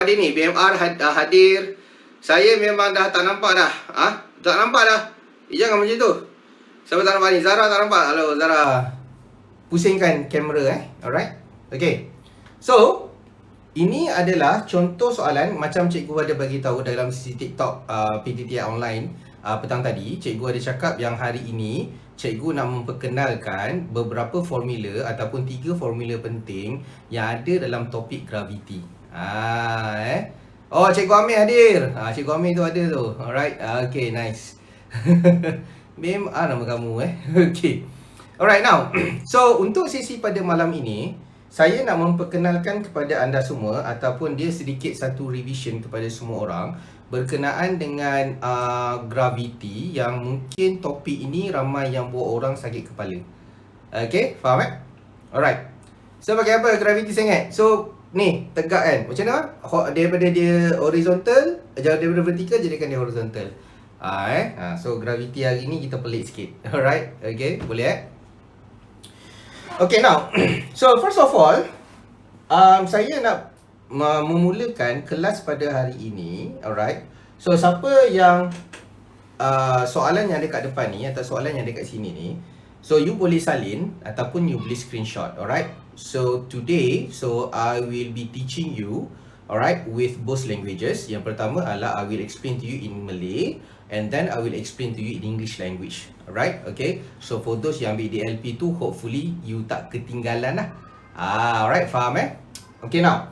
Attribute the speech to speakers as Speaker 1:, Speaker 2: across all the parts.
Speaker 1: Hari ni BMR hadir. Saya memang dah tak nampak dah. Tak nampak dah. Jangan macam tu. Siapa tak nampak ni? Zara tak nampak. Hello Zara. Pusingkan kamera Alright. Okay. So, ini adalah contoh soalan macam cikgu ada bagi tahu dalam sesi TikTok PTTI online petang tadi. Cikgu ada cakap yang hari ini cikgu nak memperkenalkan beberapa formula ataupun 3 formula penting yang ada dalam topik graviti. Oh, Cikgu Amir hadir. Cikgu Amir tu ada tu. Alright. Okay, nice. BMR nama kamu Okay. Alright, now. So, untuk sesi pada malam ini, saya nak memperkenalkan kepada anda semua ataupun dia sedikit satu revision kepada semua orang berkenaan dengan graviti yang mungkin topik ini ramai yang buat orang sakit kepala. Okay, faham Alright. So, pakai apa graviti sangat? So, ni tegak kan, macam mana? Daripada dia horizontal, daripada vertikal jadikan dia horizontal. So graviti hari ni kita pelik sikit. Alright, okay, boleh Okay, now so first of all, saya nak memulakan kelas pada hari ini. Alright. So siapa yang soalan yang ada kat depan ni atau soalan yang ada kat sini ni, so you boleh salin ataupun you boleh screenshot. Alright. So today, I will be teaching you, alright, with both languages. Yang pertama adalah I will explain to you in Malay, and then I will explain to you in English language. Alright, okay. So for those yang ambil DLP tu, hopefully you tak ketinggalan lah. Alright, faham Okay, now.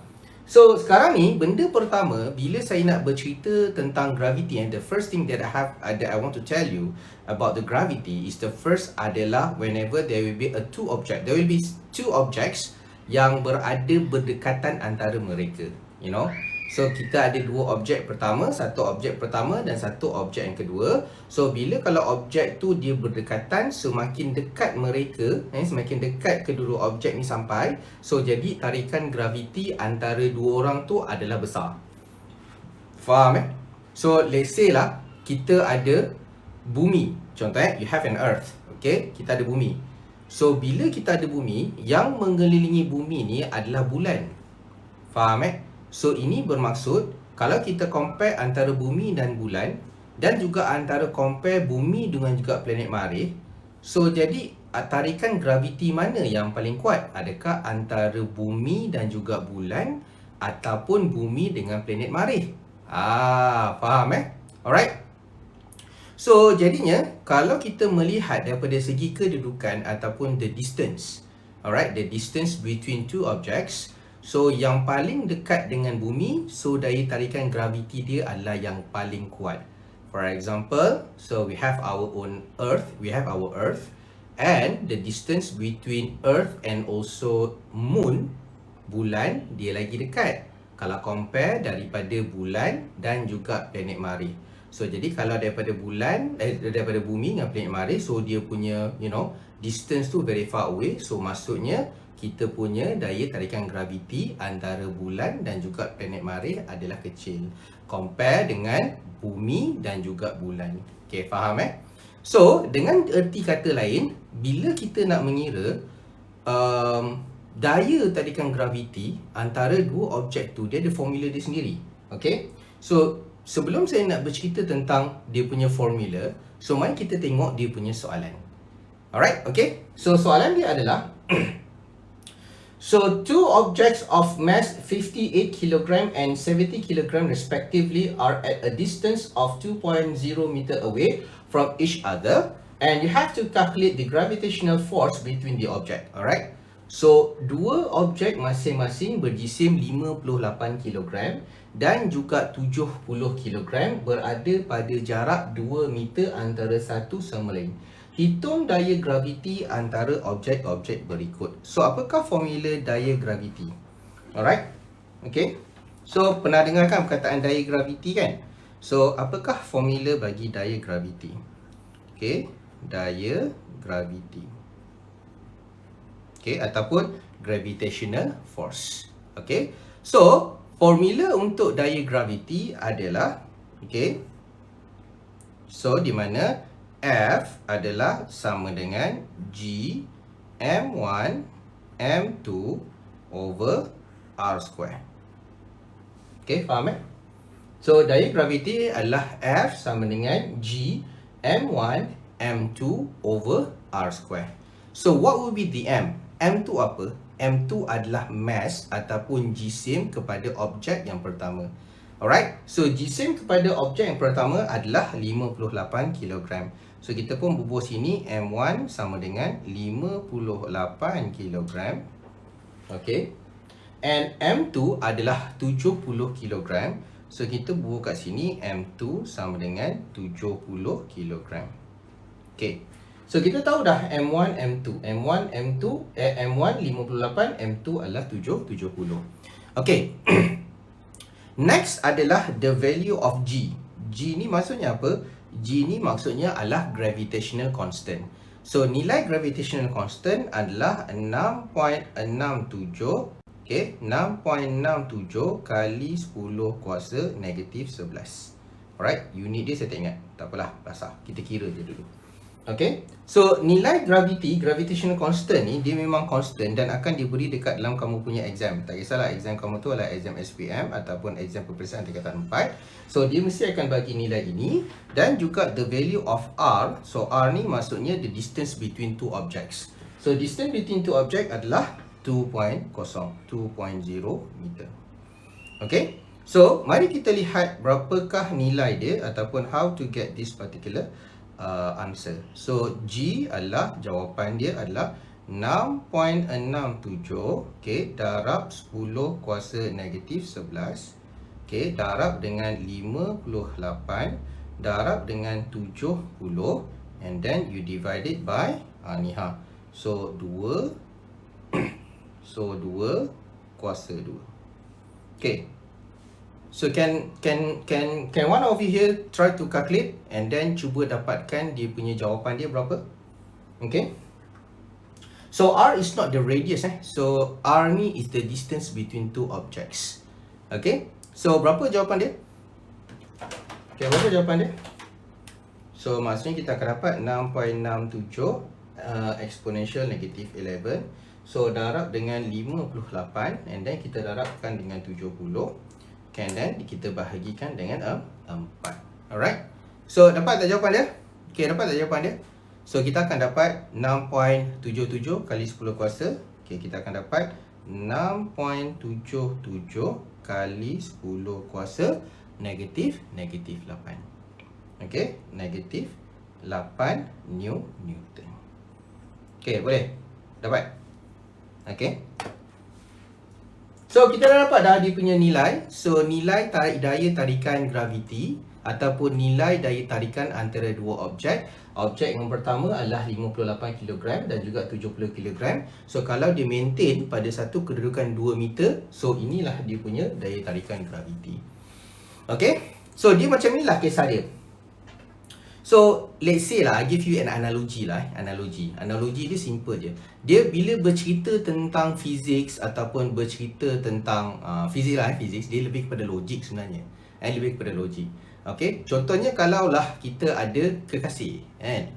Speaker 1: So sekarang ni benda pertama bila saya nak bercerita tentang gravity, and the first thing that I want to tell you about the gravity is the first adalah whenever there will be there will be two objects yang berada berdekatan antara mereka, you know. So kita ada dua objek pertama, satu objek pertama dan satu objek yang kedua. So bila kalau objek tu dia berdekatan, semakin dekat mereka, semakin dekat kedua objek ni sampai, so jadi tarikan graviti antara dua orang tu adalah besar. Faham So let's say lah kita ada bumi. Contoh you have an earth. Okay, kita ada bumi. So bila kita ada bumi, yang mengelilingi bumi ni adalah bulan. Faham So ini bermaksud kalau kita compare antara bumi dan bulan, dan juga antara compare bumi dengan juga planet Marikh, so jadi tarikan graviti mana yang paling kuat? Adakah antara bumi dan juga bulan ataupun bumi dengan planet Marikh? Faham Alright. So jadinya kalau kita melihat daripada segi kedudukan ataupun the distance, alright, the distance between two objects, so yang paling dekat dengan bumi, so daya tarikan graviti dia adalah yang paling kuat. For example, so we have our own earth, and the distance between earth and also moon, bulan, dia lagi dekat kalau compare daripada bulan dan juga planet Marikh. So jadi kalau daripada bulan, daripada bumi dengan planet Marikh, so dia punya, you know, distance tu very far away. So maksudnya kita punya daya tarikan graviti antara bulan dan juga planet Marikh adalah kecil compare dengan bumi dan juga bulan. Okay, faham So dengan erti kata lain, bila kita nak mengira daya tarikan graviti antara dua objek tu, dia ada formula dia sendiri. Okay, so sebelum saya nak bercerita tentang dia punya formula, so mari kita tengok dia punya soalan. Alright, okay. So soalan dia adalah so two objects of mass 58 kg and 70 kg respectively are at a distance of 2.0 meter away from each other, and you have to calculate the gravitational force between the object. Alright. So dua objek masing-masing berjisim 58 kg dan juga 70 kg berada pada jarak 2 meter antara satu sama lain. Hitung daya graviti antara objek-objek berikut. So, apakah formula daya graviti? Alright. Okay. So, pernah dengar kan perkataan daya graviti kan? So, apakah formula bagi daya graviti? Okay. Daya graviti. Okay. Ataupun gravitational force. Okay. So, formula untuk daya graviti adalah, okay, so di mana F adalah sama dengan G M1 M2 over R square. Okay, faham So, daya graviti adalah F sama dengan G M1 M2 over R square. So, what will be the M? M2 apa? M2 adalah mass ataupun jisim kepada objek yang pertama. Alright, so jisim kepada objek yang pertama adalah 58 kg. So, kita pun bubuh sini M1 sama dengan 58 kg. Okay. And M2 adalah 70 kg. So, kita bubuh kat sini M2 sama dengan 70 kg. Okay. So, kita tahu dah M1, M2. M1, M2, M1 58, M2 adalah 70. Okay. Next adalah the value of G. G ni maksudnya apa? G ni maksudnya adalah gravitational constant. So, nilai gravitational constant adalah 6.67. Okay, 6.67 kali 10 kuasa negatif 11. Alright, unit dia saya tak ingat. Tak apalah, basah. Kita kira je dulu. Okay, so nilai gravitational constant ni dia memang constant dan akan diberi dekat dalam kamu punya exam. Tak kisahlah exam kamu tu adalah exam SPM ataupun exam peperiksaan tingkatan 4. So, dia mesti akan bagi nilai ini dan juga the value of R. So, R ni maksudnya the distance between two objects. So, distance between two objects adalah 2.0 meter. Okay, so mari kita lihat berapakah nilai dia ataupun how to get this particular answer. So, G adalah jawapan dia adalah 6.67 okay, darab 10 kuasa negatif 11 okay, darab dengan 58 darab dengan 70 and then you divide it by ni ha. So, 2 So, 2 kuasa 2. Okay. So, can one of you here try to calculate and then cuba dapatkan dia punya jawapan dia berapa? Okay. So, R is not the radius So, R ni is the distance between two objects. Okay. So, berapa jawapan dia? Okay, berapa jawapan dia? So, maksudnya kita akan dapat 6.67 exponential negative 11. So, darab dengan 58 and then kita darabkan dengan 70 and then kita bahagikan dengan 4. Alright. So, dapat tak jawapan dia? Okay, dapat tak jawapan dia? So, kita akan dapat 6.77 kali 10 kuasa. Okay, kita akan dapat 6.77 kali 10 kuasa negatif 8. Okay, negatif 8 Newton. Okay, boleh? Dapat? Okay. So, kita dah dapat dah dia punya nilai. So, nilai daya tarikan graviti ataupun nilai daya tarikan antara dua objek. Objek yang pertama adalah 58 kg dan juga 70 kg. So, kalau dia maintain pada satu kedudukan 2 meter, so inilah dia punya daya tarikan graviti. Okay. So, dia macam inilah kisah dia. So, let's say lah, I give you an analogy lah. Analogy dia simple je. Dia bila bercerita tentang physics ataupun bercerita tentang physics lah, physics, dia lebih kepada logik sebenarnya. Lebih kepada logik. Okay, contohnya kalau lah kita ada kekasih, kan?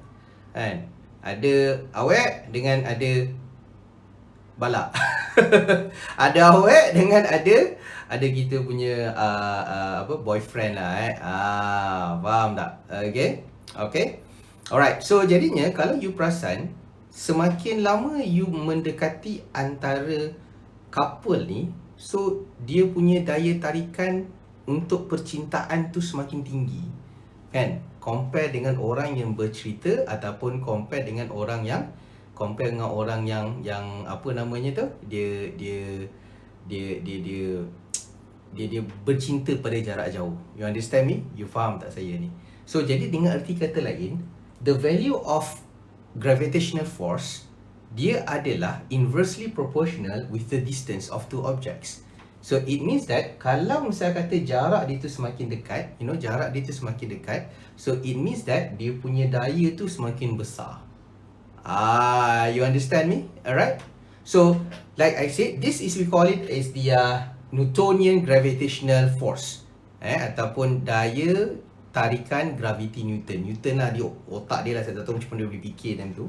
Speaker 1: Ada awet dengan ada balak. Ada awet dengan ada kita punya boyfriend lah. Faham tak? Okay. Alright. So, jadinya kalau you perasan, semakin lama you mendekati antara couple ni, so dia punya daya tarikan untuk percintaan tu semakin tinggi. Kan? Compare dengan orang yang bercerita ataupun compare dengan orang yang apa namanya tu? Dia bercinta pada jarak jauh. You understand me? You faham tak saya ni? So, jadi dengan erti kata lain, the value of gravitational force, dia adalah inversely proportional with the distance of two objects. So, it means that kalau misalnya kata jarak dia tu semakin dekat, jarak dia tu semakin dekat, so it means that dia punya daya tu semakin besar. You understand me? Alright? So, like I said, this is we call it as the Newtonian gravitational force. Ataupun daya tarikan graviti Newton. Newton lah dia, otak dia lah, saya tak tahu macam mana dia boleh fikir dan tu.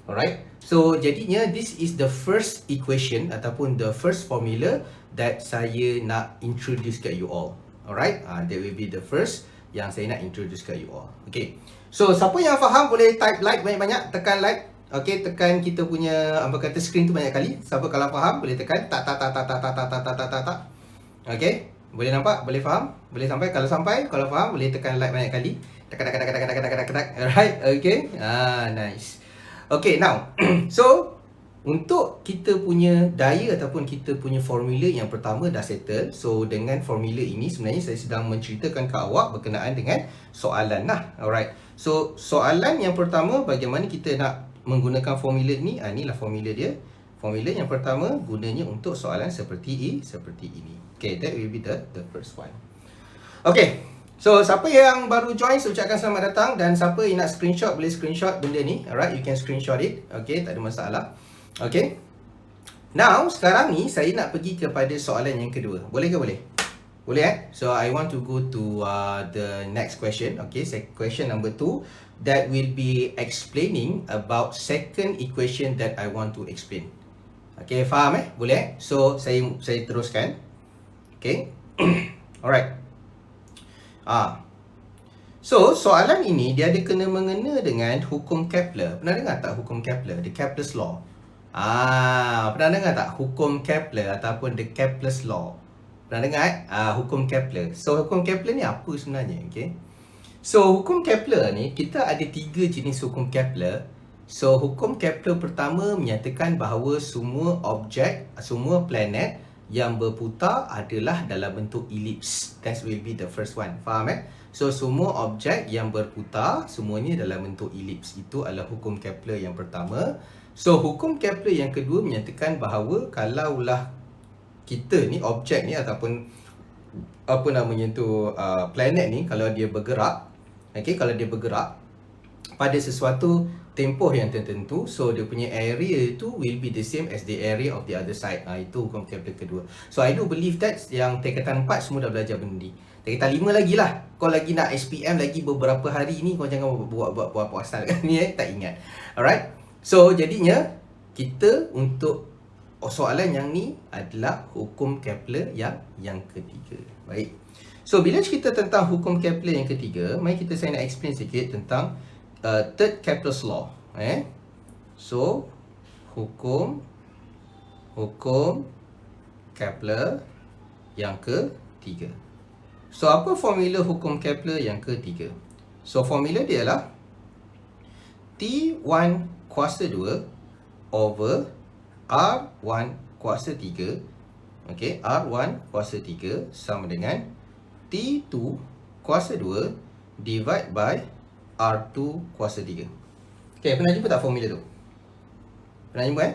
Speaker 1: Alright. So, jadinya this is the first equation ataupun the first formula that saya nak introduce kat you all. Alright, that will be the first yang saya nak introduce kat you all. Okay, so siapa yang faham boleh type like banyak-banyak, tekan like. Okay, tekan kita punya apa kata screen tu banyak kali. Siapa kalau faham boleh tekan tak. Okay, boleh nampak, boleh faham, boleh sampai. Kalau faham boleh tekan like banyak kali. Tekan. Alright, okay. Nice. Okay, now so untuk kita punya daya ataupun kita punya formula yang pertama dah settle. So dengan formula ini sebenarnya saya sedang menceritakan ke awak berkenaan dengan soalan lah. Alright. So soalan yang pertama, bagaimana kita nak menggunakan formula ni? Inilah formula dia. Formula yang pertama gunanya untuk soalan seperti ini. Okay, that will be the first one. Okay. So siapa yang baru join, saya ucapkan selamat datang. Dan siapa yang nak screenshot, boleh screenshot benda ni. Alright, you can screenshot it. Okay, tak ada masalah. Okay. Now, sekarang ni saya nak pergi kepada soalan yang kedua. Boleh ke boleh? Boleh So, I want to go to the next question. Okay, question number 2. That will be explaining about second equation that I want to explain. Okay, faham Boleh So, saya teruskan. Okay. Alright. So, soalan ini dia ada kena-mengena dengan hukum Kepler. Pernah dengar tak hukum Kepler? The Kepler's Law. Pernah dengar tak hukum Kepler ataupun the Kepler's Law? Pernah dengar hukum Kepler. So hukum Kepler ni apa sebenarnya? Okay. So hukum Kepler ni kita ada 3 jenis hukum Kepler. So hukum Kepler pertama menyatakan bahawa semua objek, semua planet yang berputar adalah dalam bentuk elips. That will be the first one. Faham So semua objek yang berputar semuanya dalam bentuk elips. Itu adalah hukum Kepler yang pertama. So, hukum Kepler yang kedua menyatakan bahawa kalaulah kita ni, objek ni ataupun apa namanya tu, planet ni, kalau dia bergerak, okay, kalau dia bergerak pada sesuatu tempoh yang tertentu, so dia punya area tu will be the same as the area of the other side. Itu hukum Kepler kedua. So, I do believe that yang tingkatan 4 semua dah belajar benda ni. Tingkatan 5 lagi lah. Kau lagi nak SPM lagi beberapa hari ni, kau jangan buat asal kan ni tak ingat. Alright. So, jadinya kita untuk soalan yang ni adalah hukum Kepler yang ketiga. Baik. So, bila cerita tentang hukum Kepler yang ketiga, mari saya nak explain sikit tentang third Kepler's Law. So, hukum Kepler yang ketiga. So, apa formula hukum Kepler yang ketiga? So, formula dia adalah T1 kuasa 2 over R1 kuasa 3. Okay, R1 kuasa 3 sama dengan T2 kuasa 2 divide by R2 kuasa 3. Okay, pernah jumpa tak formula tu? Pernah jumpa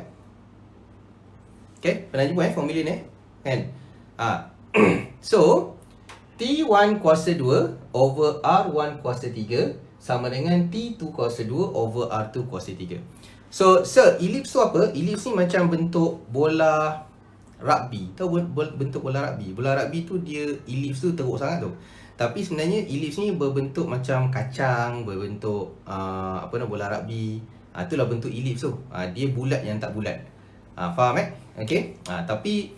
Speaker 1: Okay, pernah jumpa formula ni? Kan? So, T1 kuasa 2 over R1 kuasa 3 sama dengan T2 kuasa 2 over R2 kuasa 3. So, elips tu apa? Elips ni macam bentuk bola rugby. Tahu bentuk bola rugby? Bola rugby tu dia, elips tu teruk sangat tu. Tapi sebenarnya elips ni berbentuk macam kacang, berbentuk bola rugby. Itulah bentuk elips tu. Dia bulat yang tak bulat. Faham Okay? Tapi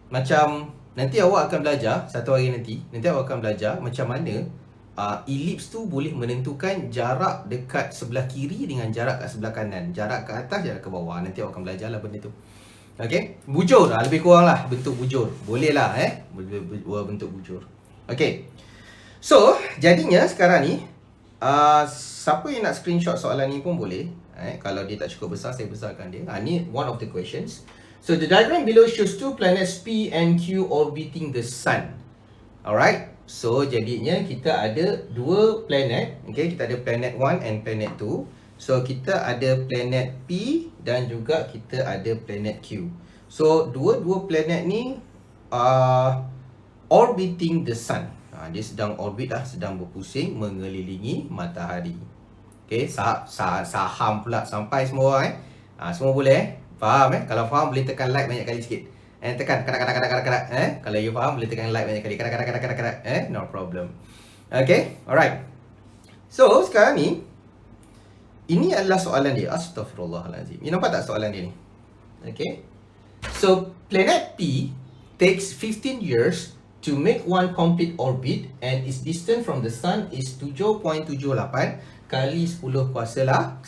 Speaker 1: macam nanti awak akan belajar satu hari nanti awak akan belajar macam mana elips tu boleh menentukan jarak dekat sebelah kiri dengan jarak kat sebelah kanan. Jarak ke atas, jarak ke bawah. Nanti awak akan belajar lah benda tu. Okay? Bujur lah, lebih kurang lah bentuk bujur. Boleh lah bentuk bujur. Okay. So, jadinya sekarang ni siapa yang nak screenshot soalan ni pun boleh. Kalau dia tak cukup besar, saya besarkan dia. Ni one of the questions. So, the diagram below shows two planets P and Q orbiting the Sun. Alright. So, jadinya kita ada dua planet. Okay, kita ada planet 1 and planet 2. So, kita ada planet P dan juga kita ada planet Q. So, dua-dua planet ni orbiting the Sun. Dia sedang orbit lah, sedang berpusing mengelilingi matahari. Okay, saham pula sampai semua semua boleh faham Kalau faham boleh tekan like banyak kali sikit. Tekan kadang-kadang kalau you faham boleh tekan like banyak kali. Kadang-kadang no problem. Okay, alright. So, sekarang ni ini adalah soalan dia. Astaghfirullahalazim. You nampak tak soalan dia ni? Okay. So, planet P takes 15 years to make one complete orbit and its distance from the sun is 7.78 kali 10 kuasa 10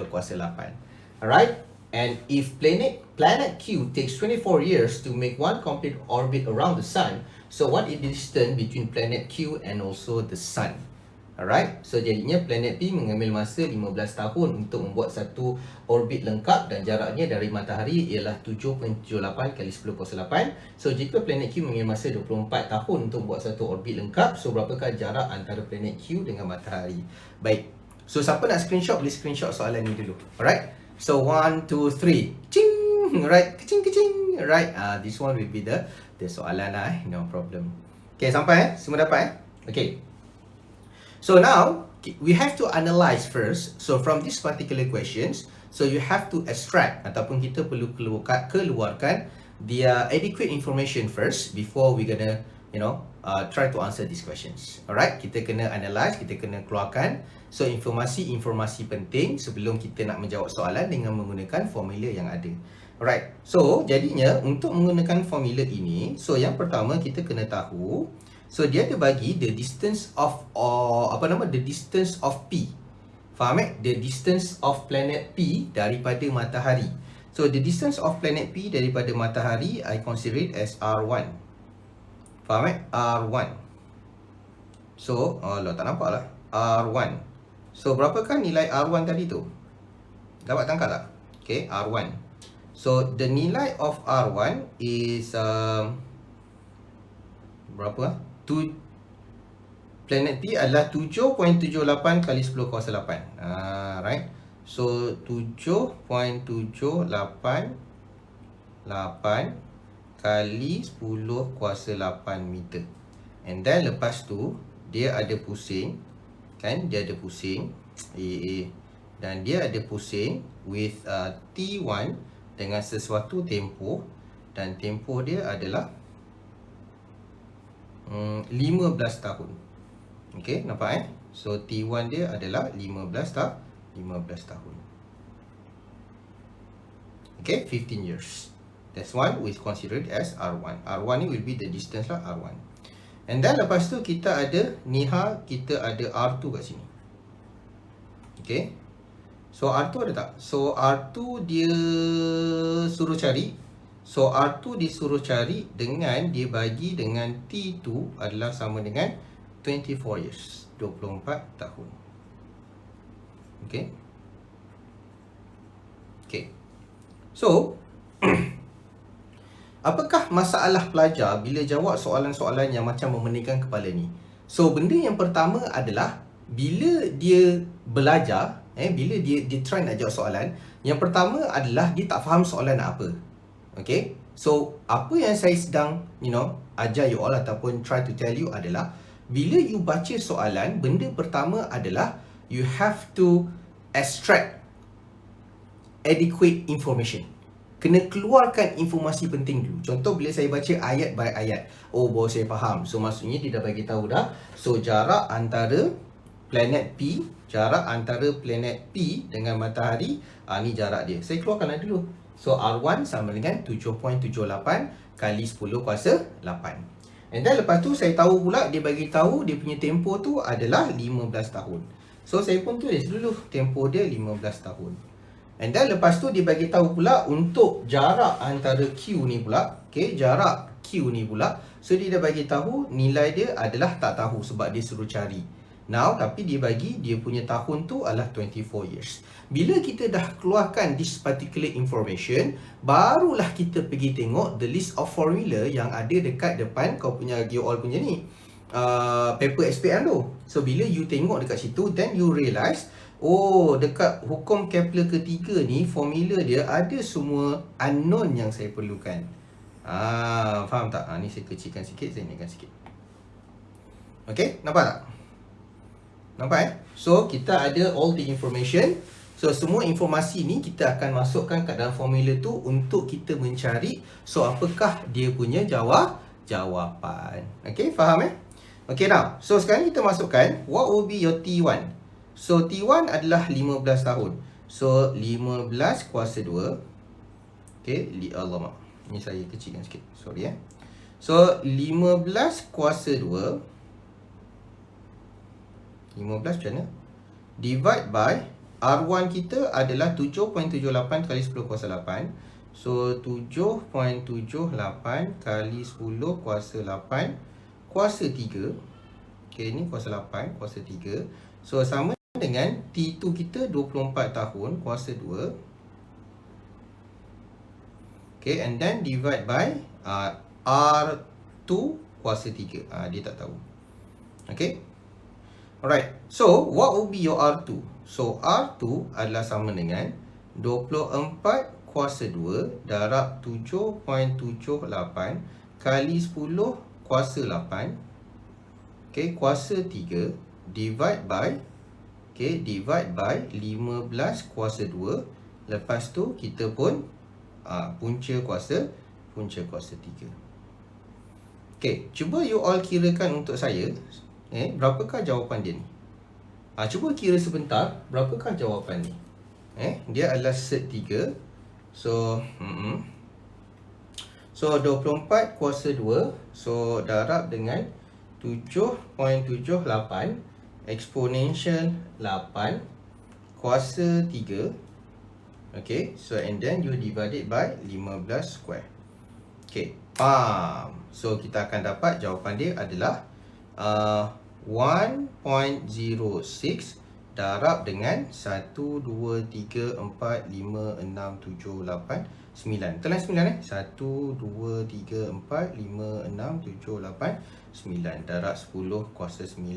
Speaker 1: kuasa 8. Alright? And if planet Q takes 24 years to make one complete orbit around the sun, so what is the distance between planet Q and also the sun? Alright, so jadinya planet P mengambil masa 15 tahun untuk membuat satu orbit lengkap dan jaraknya dari matahari ialah 7.78 kali 10 kuasa 8. So jika planet Q mengambil masa 24 tahun untuk buat satu orbit lengkap, so berapakah jarak antara planet Q dengan matahari? Baik, so siapa nak screenshot, boleh screenshot soalan ni dulu. Alright, so 1, 2, 3 Ching! Alright, kecing. Alright, this one will be the soalan lah, no problem. Okay, sampai semua dapat Okay. So now, we have to analyze first. So from these particular questions, so you have to extract ataupun kita perlu keluarkan the adequate information first before we gonna, try to answer these questions. Alright, kita kena analyze, kita kena keluarkan so informasi-informasi penting sebelum kita nak menjawab soalan dengan menggunakan formula yang ada. Alright, so jadinya untuk menggunakan formula ini, so yang pertama kita kena tahu, so dia ada bagi the distance of the distance of P. Faham The distance of planet P daripada matahari. So the distance of planet P daripada matahari I consider it as R1. Faham R1. So, tak nampak lah. R1. So berapakah nilai R1 tadi tu? Dapat tangkap tak? Okay, R1. So the nilai of R1 is berapa? Planet P adalah 7.78 kali 10 kuasa 8. Right. So 7.78 kali 10 kuasa 8 meter. And then lepas tu dia ada pusing, kan? Dia ada pusing dan dia ada pusing with T1 dengan sesuatu tempoh, dan tempoh dia adalah 15 tahun. Okay, nampak So T1 dia adalah 15 tahun. Okay, 15 years. That's one we consider it as R1. R1 ni will be the distance lah, R1. And then lepas tu kita ada kita ada R2 kat sini. Okay. So R2 ada tak? So R2 dia suruh cari. So R2 disuruh cari dengan dia bagi dengan T2 adalah sama dengan 24 years, 24 tahun. Okay. Okay. So apakah masalah pelajar bila jawab soalan-soalan yang macam memeningkan kepala ni? So benda yang pertama adalah bila dia belajar, bila dia try nak jawab soalan, yang pertama adalah dia tak faham soalan nak apa. Okay, so apa yang saya sedang ajar you all ataupun try to tell you adalah bila you baca soalan, benda pertama adalah you have to extract adequate information. Kena keluarkan informasi penting dulu. Contoh bila saya baca ayat by ayat, baru saya faham. So maksudnya dia dah bagi tahu dah. So jarak antara planet P dengan matahari, ni jarak dia. Saya keluarkan dulu. So R1 sama dengan 7.78 kali 10 kuasa 8. And then lepas tu saya tahu pula dia bagi tahu dia punya tempoh tu adalah 15 tahun. So saya pun tulis dulu tempoh dia 15 tahun. And then lepas tu dia bagi tahu pula untuk jarak antara Q ni pula, okay, jarak Q ni pula. So dia dah bagi tahu nilai dia adalah tak tahu sebab dia suruh cari. Now, tapi dia bagi dia punya tahun tu adalah 24 years. Bila kita dah keluarkan this particular information, barulah kita pergi tengok the list of formula yang ada dekat depan kau punya you all punya ni paper SPM tu. So bila you tengok dekat situ, then you realise, dekat hukum Kepler ketiga ni formula dia ada semua unknown yang saya perlukan. Faham tak? Ni saya kecilkan sikit, saya naikkan sikit. Okay, nampak tak? Nampak So kita ada all the information. So semua informasi ni kita akan masukkan kat dalam formula tu untuk kita mencari apakah dia punya jawapan. Okay, faham Okay, now so sekarang kita masukkan what will be your T1. So T1 adalah 15 tahun. So 15 kuasa 2. Okay, alamak, ni saya kecilkan sikit, sorry So 15 kuasa 2, 15 macam mana? Divide by R1 kita adalah 7.78 kali 10 kuasa 8. So 7.78 kali 10 kuasa 8 kuasa 3. Okay, ni kuasa 8 kuasa 3. So sama dengan T2 kita 24 tahun kuasa 2. Okay, and then divide by R2 kuasa 3. Dia tak tahu. Okay. Alright, so what will be your R2? So R2 adalah sama dengan 24 kuasa 2 darab 7.78 kali 10 kuasa 8. Okay, kuasa 3 divide by, okay, divide by 15 kuasa 2. Lepas tu kita pun punca kuasa 3. Okay, cuba you all kirakan untuk saya. Berapakah jawapan dia ni? Cuba kira sebentar, berapakah jawapan ni? Dia adalah set 3. So, so 24 kuasa 2. So, darab dengan 7.78 exponential 8 kuasa 3. Okay, so and then you divide it by 15 square. Okay, so kita akan dapat jawapan dia adalah 1.06 darab dengan 1, 2, 3, 4, 5, 6, 7, 8, 9. Telan 9 1, 2, 3, 4, 5, 6, 7, 8, 9 darab 10 kuasa 9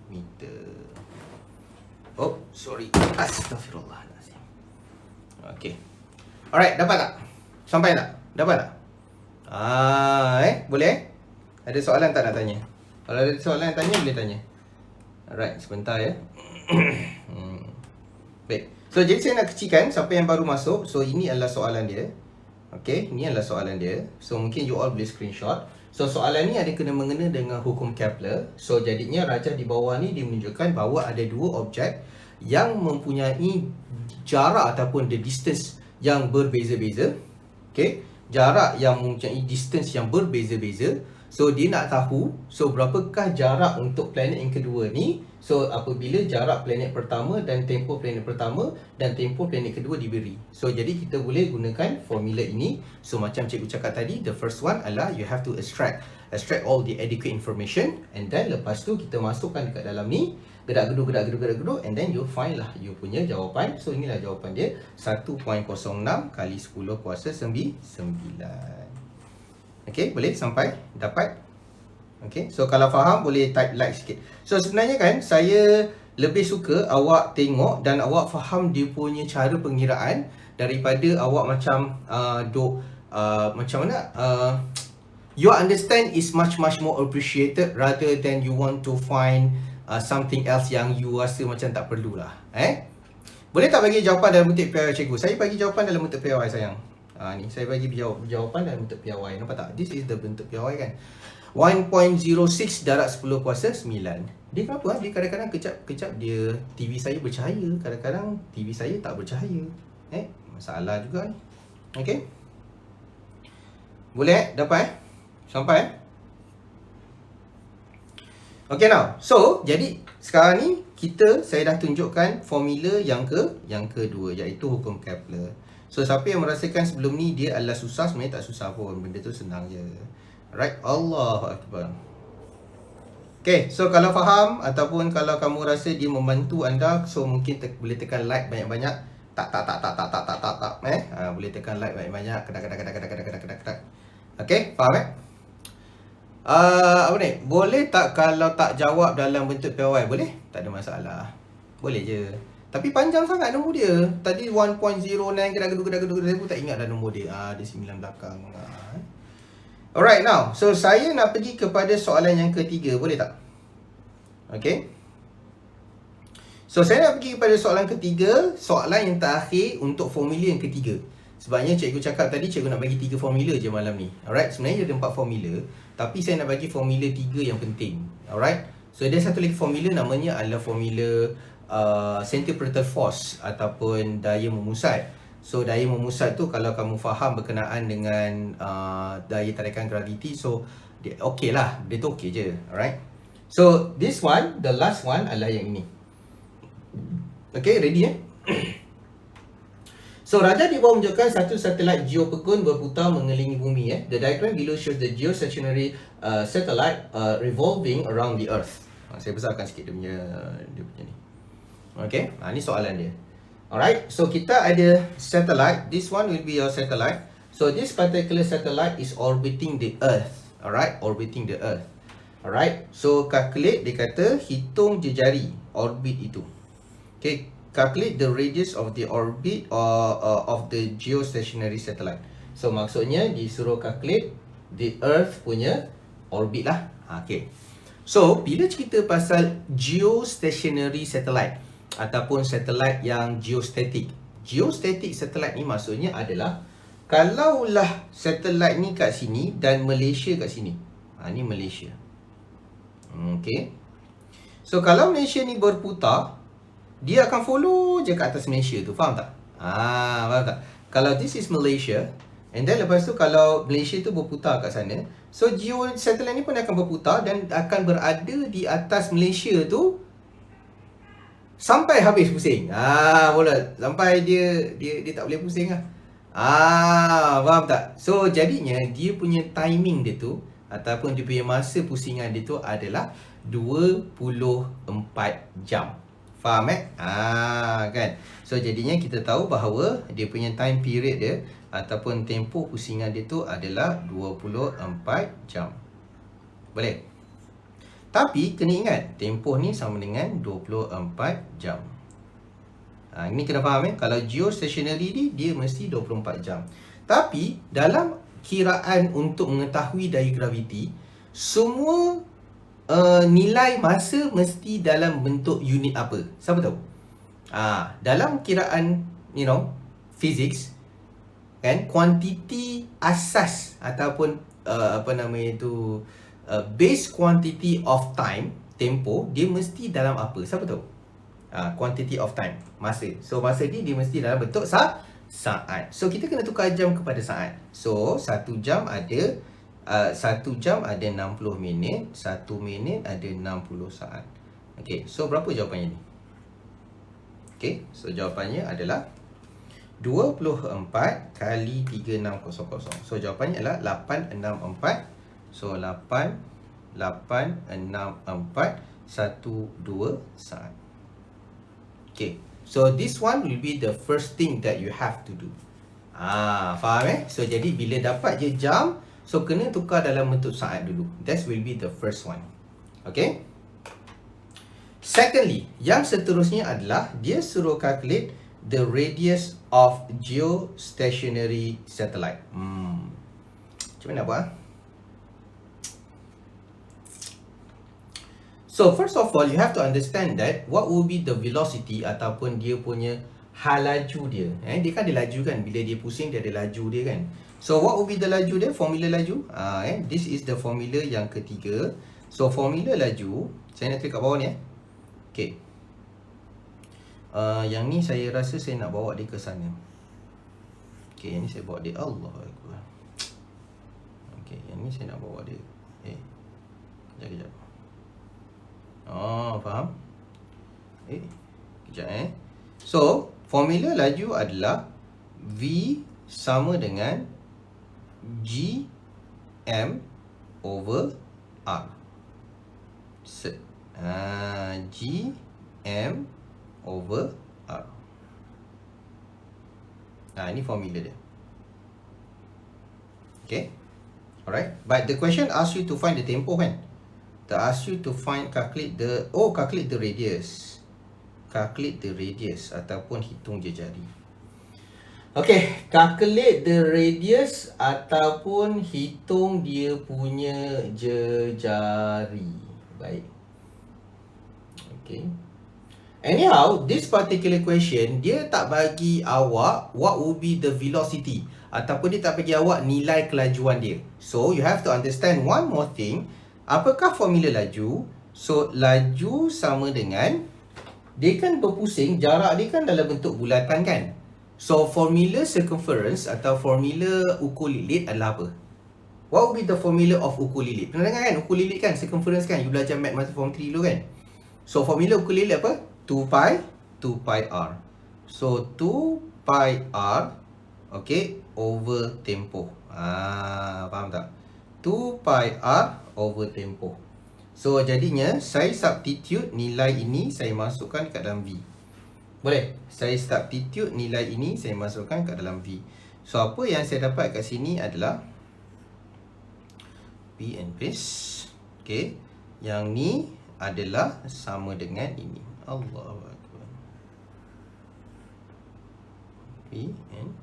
Speaker 1: meter. Oh, sorry. Astaghfirullahaladzim. Okay. Alright, dapat tak? Sampai tak? Dapat tak? Boleh? Ada soalan tak nak tanya? Kalau ada soalan yang tanya, boleh tanya. Alright, sebentar ya. Baik. So, jadi saya nak kecilkan siapa yang baru masuk. So, ini adalah soalan dia. Okay, ini adalah soalan dia. So, mungkin you all boleh screenshot. So, soalan ni ada kena-mengena dengan hukum Kepler. So, jadinya rajah di bawah ni dia menunjukkan bahawa ada dua objek yang mempunyai jarak ataupun the distance yang berbeza-beza. Okay, jarak yang mempunyai distance yang berbeza-beza. So dia nak tahu, so berapakah jarak untuk planet yang kedua ni. So apabila jarak planet pertama dan tempoh planet pertama dan tempoh planet kedua diberi. So jadi kita boleh gunakan formula ini. So macam cikgu cakap tadi, the first one adalah you have to extract all the adequate information. And then lepas tu kita masukkan dekat dalam ni, gerak-geduk, and then you find lah you punya jawapan. So inilah jawapan dia, 1.06 kali 10 kuasa 9. Okay, boleh sampai? Dapat? Okay, so kalau faham boleh type like sikit. So sebenarnya kan saya lebih suka awak tengok dan awak faham dia punya cara pengiraan daripada awak macam macam mana your understand is much more appreciated rather than you want to find something else yang you rasa macam tak perlulah. Boleh tak bagi jawapan dalam bentuk PIY cikgu? Saya bagi jawapan dalam bentuk PIY sayang. Ni saya bagi jawapan dalam bentuk PIY. Nampak tak? This is the bentuk PIY kan. 1.06 darab 10 kuasa 9. Dia kenapa? Dia kadang-kadang kejap dia TV saya bercahaya, kadang-kadang TV saya tak bercahaya. Masalah juga ni. Okey. Boleh dapat sampai Okay now. So, jadi sekarang ni saya dah tunjukkan formula yang kedua, iaitu hukum Kepler. So, siapa yang merasakan sebelum ni dia adalah susah, sebenarnya tak susah pun. Benda tu senang je. Alright, Allahu Akbar. Okay, so kalau faham ataupun kalau kamu rasa dia membantu anda, so mungkin boleh tekan like banyak-banyak. Tak. Boleh tekan like banyak-banyak. Kedak. Okay, faham apa ni? Boleh tak kalau tak jawab dalam bentuk PIY? Boleh? Tak ada masalah. Boleh je. Tapi panjang sangat nombor dia. Tadi 1.09 geduk saya pun tak ingat dah nombor dia. Dia 9 belakang. Alright now. So saya nak pergi kepada soalan yang ketiga. Boleh tak? Okay. So saya nak pergi kepada soalan ketiga. Soalan yang terakhir untuk formula yang ketiga. Sebabnya cikgu cakap tadi cikgu nak bagi 3 formula je malam ni. Alright. Sebenarnya ada 4 formula. Tapi saya nak bagi formula 3 yang penting. Alright. So ada satu lagi formula namanya adalah formula centripetal force ataupun daya memusat. So daya memusat tu kalau kamu faham berkenaan dengan daya tarikan graviti, so dia okey lah, dia tu okey je. Alright. So this one, the last one adalah yang ini. Okay, ready So raja di bawah menunjukkan satu satelit geopegun berputar mengelilingi bumi. The diagram below shows the geostationary satellite revolving around the Earth. Saya besarkan sikit dia punya ni. Okay, ni soalan dia. Alright, so kita ada satellite. This one will be your satellite. So this particular satellite is orbiting the Earth. Alright, orbiting the Earth. Alright, so calculate, dia kata hitung jejari orbit itu. Okay, calculate the radius of the orbit of the geostationary satellite. So maksudnya disuruh calculate the Earth punya orbit lah. Okay. So bila cerita pasal geostationary satellite ataupun satellite yang geostatic. Geostatic satellite ni maksudnya adalah kalaulah satellite ni kat sini dan Malaysia kat sini. Ni Malaysia. Okay. So kalau Malaysia ni berputar, dia akan follow je kat atas Malaysia tu. Faham tak? Faham tak? Kalau this is Malaysia, and then lepas tu kalau Malaysia tu berputar kat sana, so geo satellite ni pun akan berputar dan akan berada di atas Malaysia tu sampai habis pusing. Boleh. Sampai dia tak boleh pusing lah. Faham tak? So jadinya dia punya timing dia tu ataupun dia punya masa pusingan dia tu adalah 24 jam. Faham kan? So jadinya kita tahu bahawa dia punya time period dia ataupun tempoh pusingan dia tu adalah 24 jam. Boleh? Tapi kena ingat, tempoh ni sama dengan 24 jam. Ini kena faham kalau geostationary ni dia mesti 24 jam. Tapi dalam kiraan untuk mengetahui daya graviti, semua nilai masa mesti dalam bentuk unit apa? Siapa tahu? Dalam kiraan physics kan, kuantiti asas ataupun base quantity of time, tempo, dia mesti dalam apa? Siapa tahu? Quantity of time, masa. So masa ni dia mesti dalam bentuk saat. So kita kena tukar jam kepada saat. So 1 jam ada 1 jam ada 60 minit, 1 minit ada 60 saat. Okay, so berapa jawapannya ni? Okay, so jawapannya adalah 24 kali 3600. So jawapannya adalah 864. So 8864 12 saat. Okay, so this one will be the first thing that you have to do. Faham So jadi bila dapat je jam, so kena tukar dalam bentuk saat dulu. That will be the first one. Okay. Secondly, yang seterusnya adalah dia suruh calculate the radius of geostationary satellite. Macam mana nak buat? So first of all, you have to understand that what will be the velocity ataupun dia punya hal laju dia. Dia kan ada laju kan, bila dia pusing dia ada laju dia kan. So what will be the laju dia? Formula laju. This is the formula yang ketiga. So formula laju, saya nak klik kat bawah ni Okay. Yang ni saya rasa saya nak bawa dia ke sana. Okay, yang ni saya bawa dia. Allahuakbar. Okay, yang ni saya nak bawa dia. Kejap. Faham? Kejap So, formula laju adalah V sama dengan G M over R. G M over R. Ini formula dia. Okay. Alright. But the question asks you to find the tempo kan? They ask you to calculate the radius. Calculate the radius ataupun hitung jejari. Okay, calculate the radius ataupun hitung dia punya jejari. Baik. Okay. Anyhow, this particular question, dia tak bagi awak what would be the velocity ataupun dia tak bagi awak nilai kelajuan dia. So, you have to understand one more thing. Apakah formula laju? So, laju sama dengan, dia kan berpusing, jarak dia kan dalam bentuk bulatan kan? So formula circumference atau formula ukur lilit adalah apa? What would be the formula of ukur lilit? Pernah dengar kan ukur lilit kan? Circumference kan? You belajar math masa form 3 dulu kan? So formula ukur lilit apa? 2 pi r. So 2 pi r, okay, over tempoh. Faham tak? 2 pi r over tempoh. So jadinya saya substitute nilai ini saya masukkan kat dalam V. Boleh? Saya substitute nilai ini saya masukkan kat dalam V. So apa yang saya dapat kat sini adalah P and paste. Okay. Yang ni adalah sama dengan ini. Allahu Akbar. P and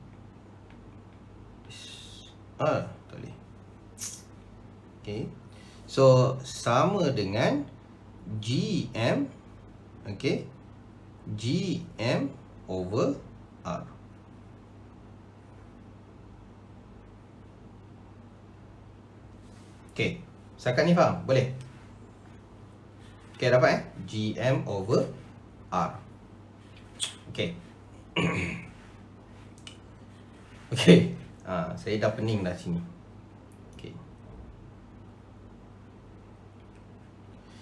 Speaker 1: paste. Tak boleh. Okay. So sama dengan GM. Okay. GM over R. Okay, setakat ni faham? Boleh? Okay, dapat GM over R. Okay. Okay, saya dah pening dah sini. Okay.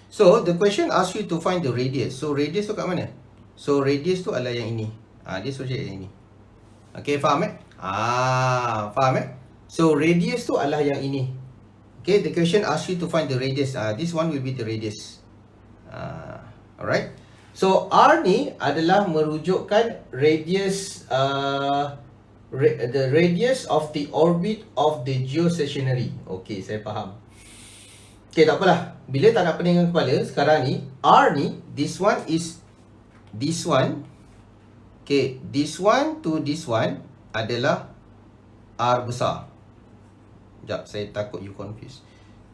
Speaker 1: So, the question asks you to find the radius. So, radius tu kat mana? So, radius tu adalah yang ini. Dia suruh cari yang ini. Okay, faham faham So, radius tu adalah yang ini. Okay, the question asks you to find the radius. This one will be the radius. Alright. So, R ni adalah merujukkan radius, the radius of the orbit of the geostationary. Okay, saya faham. Okay, tak apalah. Bila tak nak pening dengan kepala, sekarang ni, R ni, this one is, this one. Okay, this one to this one adalah R besar. Sekejap, saya takut you confused.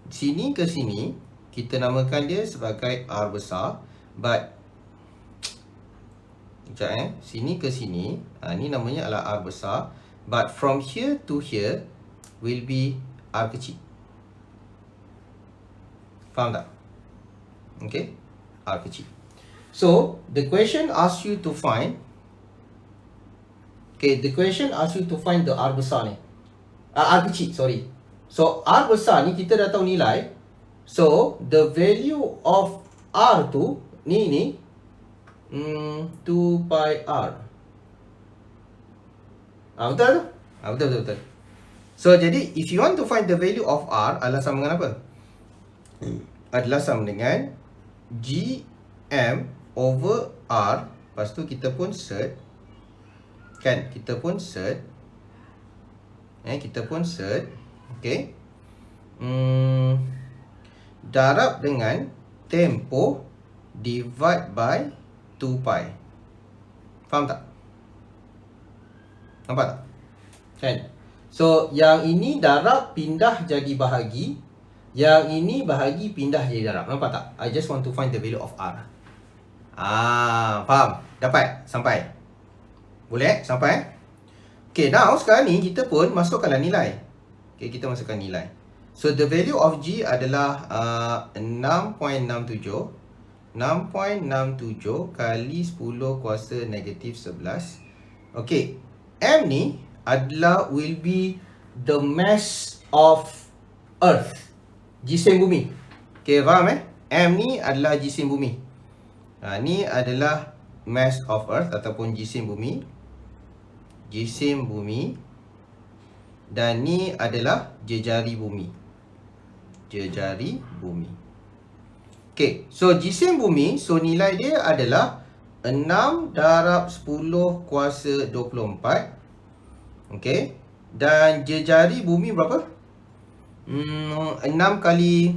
Speaker 1: Sini ke sini, kita namakan dia sebagai R besar. But, sekejap sini ke sini, ni namanya adalah R besar. But from here to here, will be R kecil. Faham tak? Okay, R kecil. So, the question asks you to find, okay, the question asks you to find the R besar ni. R kecil, sorry. So, R besar ni kita dah tahu nilai. So, the value of R tu, ni 2 pi R. Betul tu? Betul. So, jadi, if you want to find the value of R, adalah sama dengan apa? Adalah sama dengan GM over R. Lepas tu, kita pun set. Kan? Kita pun set. Okay. Darab dengan tempoh divide by 2 pi. Faham tak? Nampak tak? Kan? So, yang ini darab pindah jadi bahagi. Yang ini bahagi pindah jadi darab. Nampak tak? I just want to find the value of R. Faham? Dapat? Sampai? Boleh? Sampai? Okay, now sekarang ni kita pun masukkanlah nilai. Okay, kita masukkan nilai. So, the value of G adalah 6.67. 6.67 kali 10 kuasa negatif 11. Okay, M ni adalah will be the mass of Earth. Jisim bumi. Okay, faham M ni adalah jisim bumi. Ni adalah mass of Earth ataupun jisim bumi. Jisim bumi. Dan ni adalah jejari bumi. Jejari bumi. Okay, so jisim bumi, so nilai dia adalah 6 darab 10 kuasa 24. Okay, dan jejari bumi berapa? 6 kali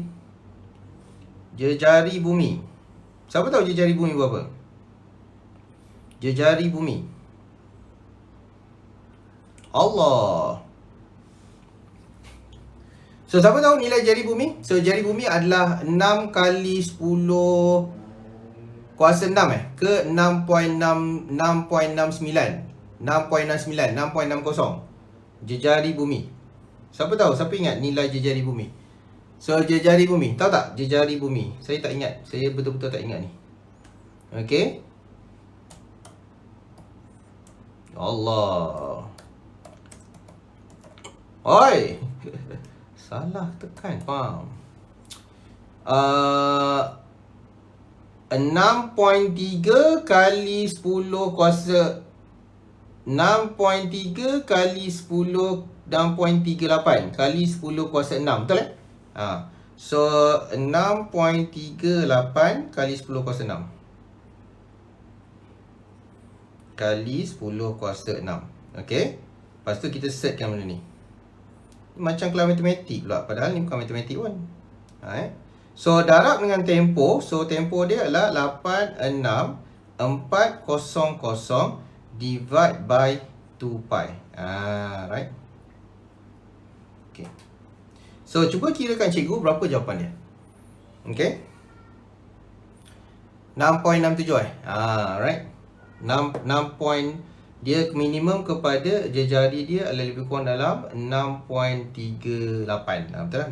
Speaker 1: jejari bumi. Siapa tahu jejari bumi berapa? Jejari bumi. Allah. So, siapa tahu nilai jari bumi? So, jari bumi adalah 6 kali 10 kuasa 6 ke 6.69. 6.60. Jejari bumi. Siapa tahu? Siapa ingat nilai jejari bumi? So, jejari bumi. Tahu tak? Jejari bumi. Saya tak ingat. Saya betul-betul tak ingat ni. Okay. Allah. Oi. Salah tekan, faham. 6.3 kali 10 kuasa 6.3 kali 10 6.38 kali 10 kuasa 6. Betul So 6.38 kali 10 kuasa 6 kali 10 kuasa 6. Okay. Lepas tu kita setkan benda ni. Macam kelas matematik pula, padahal ni bukan matematik pun. So darab dengan tempoh. So tempoh dia adalah 86400 divide by 2 pi. Right. Okay. So cuba kirakan cikgu berapa jawapan dia. Okay. 6.67 right. 6 dia minimum kepada jari dia adalah lebih kurang dalam 6.38. Betul lah,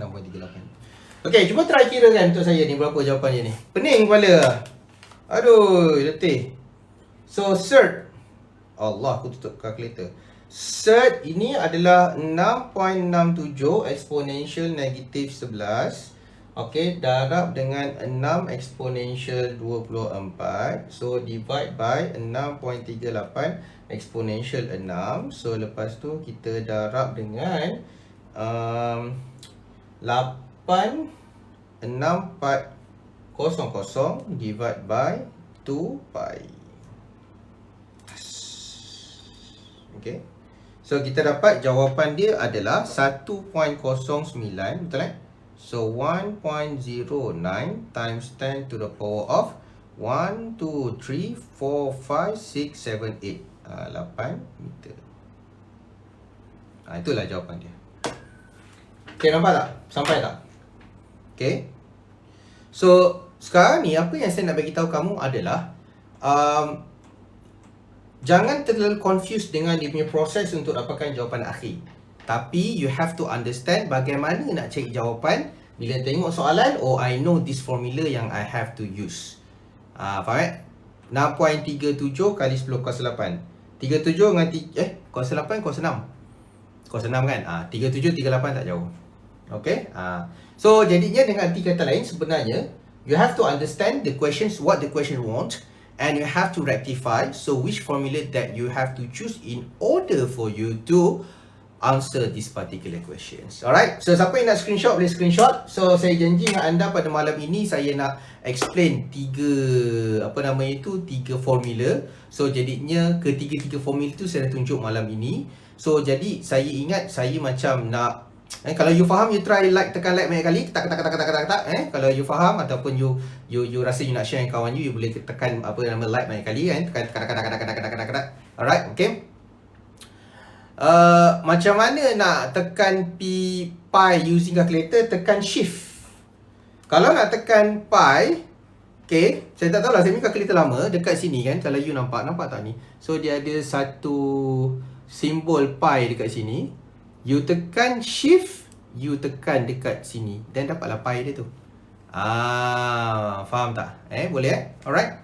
Speaker 1: 6.38. Okey, cuba try kirakan untuk saya ni berapa jawapannya ni. Pening kepala. Aduh, letih. So cert. Allah, aku tutup kalkulator. Cert ini adalah 6.67 exponential negative 11. Okey, darab dengan 6 exponential 24. So divide by 6.38 exponential 6. So lepas tu kita darab dengan 86400 divide by 2 pi. Okey. So kita dapat jawapan dia adalah 1.09, betul So 1.09 times 10 to the power of 1, 2, 3, 4, 5, 6, 7, 8 8 meter. Itulah jawapan dia. Okay, nampak tak? Sampai tak? Okay. So sekarang ni apa yang saya nak bagi tahu kamu adalah jangan terlalu confused dengan dia punya proses untuk dapatkan jawapan akhir. Tapi you have to understand bagaimana nak cari jawapan bila tengok soalan. Oh, I know this formula yang I have to use. Faham 6.37 kali 10 kuasa 8. 37 dengan kuasa 8 kuasa 6. Kuasa 6 kan? 37 38 tak jauh. Okay. So jadinya dengan arti kata lain, sebenarnya you have to understand the questions, what the question want, and you have to rectify. So which formula that you have to choose in order for you to answer this particular questions. Alright, so siapa yang nak screenshot boleh screenshot. So saya janji dengan anda pada malam ini saya nak explain tiga formula. So jadinya ketiga-tiga formula tu saya dah tunjuk malam ini. So jadi saya ingat saya macam nak kalau you faham, you try tekan like banyak kali, ketak. Kalau you faham ataupun you rasa you nak share dengan kawan you boleh tekan like banyak kali kan, tekan. Alright, okay. Macam mana nak tekan pi using calculator? Tekan shift. Kalau nak tekan pi, okay, saya tak tahu lah, saya punya calculator lama dekat sini kan. Kalau you nampak tak ni? So dia ada satu simbol pi dekat sini. You tekan shift, you tekan dekat sini, dan dapatlah pi dia tu. Faham tak? Boleh Alright.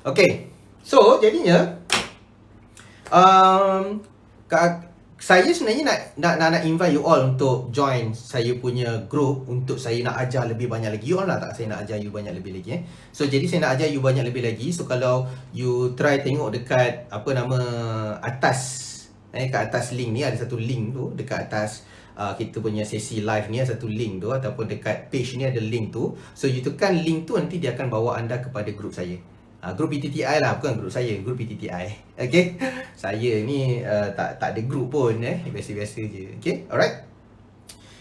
Speaker 1: Okay. So jadinya saya sebenarnya nak invite you all untuk join saya punya group untuk saya nak ajar lebih banyak lagi. You all nak tak saya nak ajar you banyak lebih lagi So jadi saya nak ajar you banyak lebih lagi. So kalau you try tengok dekat atas kat atas link ni, ada satu link tu dekat atas kita punya sesi live ni, ada satu link tu, ataupun dekat page ni ada link tu. So you tekan link tu, nanti dia akan bawa anda kepada group saya. Grup PTTI lah, bukan grup saya, grup PTTI. Okay, saya ni tak ada grup pun, biasa-biasa je. Okay, alright.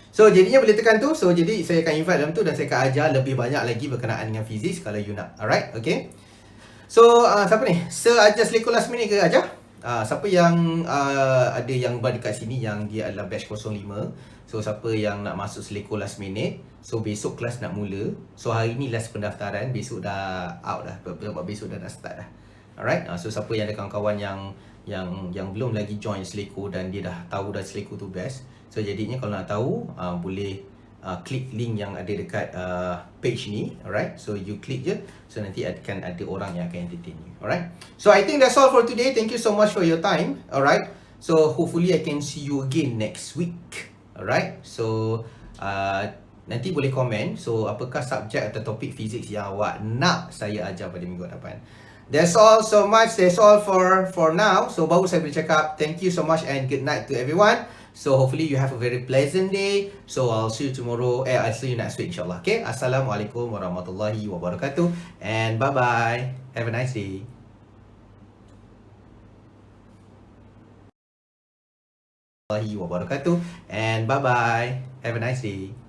Speaker 1: So jadinya boleh tekan tu. So jadi saya akan invite dalam tu dan saya akan ajar lebih banyak lagi berkenaan dengan fizik kalau you nak. Alright, okay. So siapa ni? Ajar seleko last minute ke ajar? Siapa yang ada yang bar dekat sini yang dia adalah batch 05. So siapa yang nak masuk seleko last minute, so besok kelas nak mula. So hari ni last pendaftaran, besok dah out dah. Besok dah start dah. Alright. So siapa yang ada kawan-kawan yang belum lagi join seleko dan dia dah tahu dah seleko tu best. So jadinya kalau nak tahu boleh klik link yang ada dekat page ni. Alright, so you klik je, so nanti akan ada orang yang akan entertain you. Alright, so I think that's all for today. Thank you so much for your time. Alright, so hopefully I can see you again next week. Alright, so nanti boleh komen, so apakah subjek atau topik fizik yang awak nak saya ajar pada minggu depan. That's all so much. That's all for now. So baru saya boleh cakap thank you so much and good night to everyone. So hopefully you have a very pleasant day. So I'll see you tomorrow. I'll see you next week insyaAllah. Okay. Assalamualaikum warahmatullahi wabarakatuh. And bye bye. Have a nice day. Wabarakatuh. And bye bye. Have a nice day.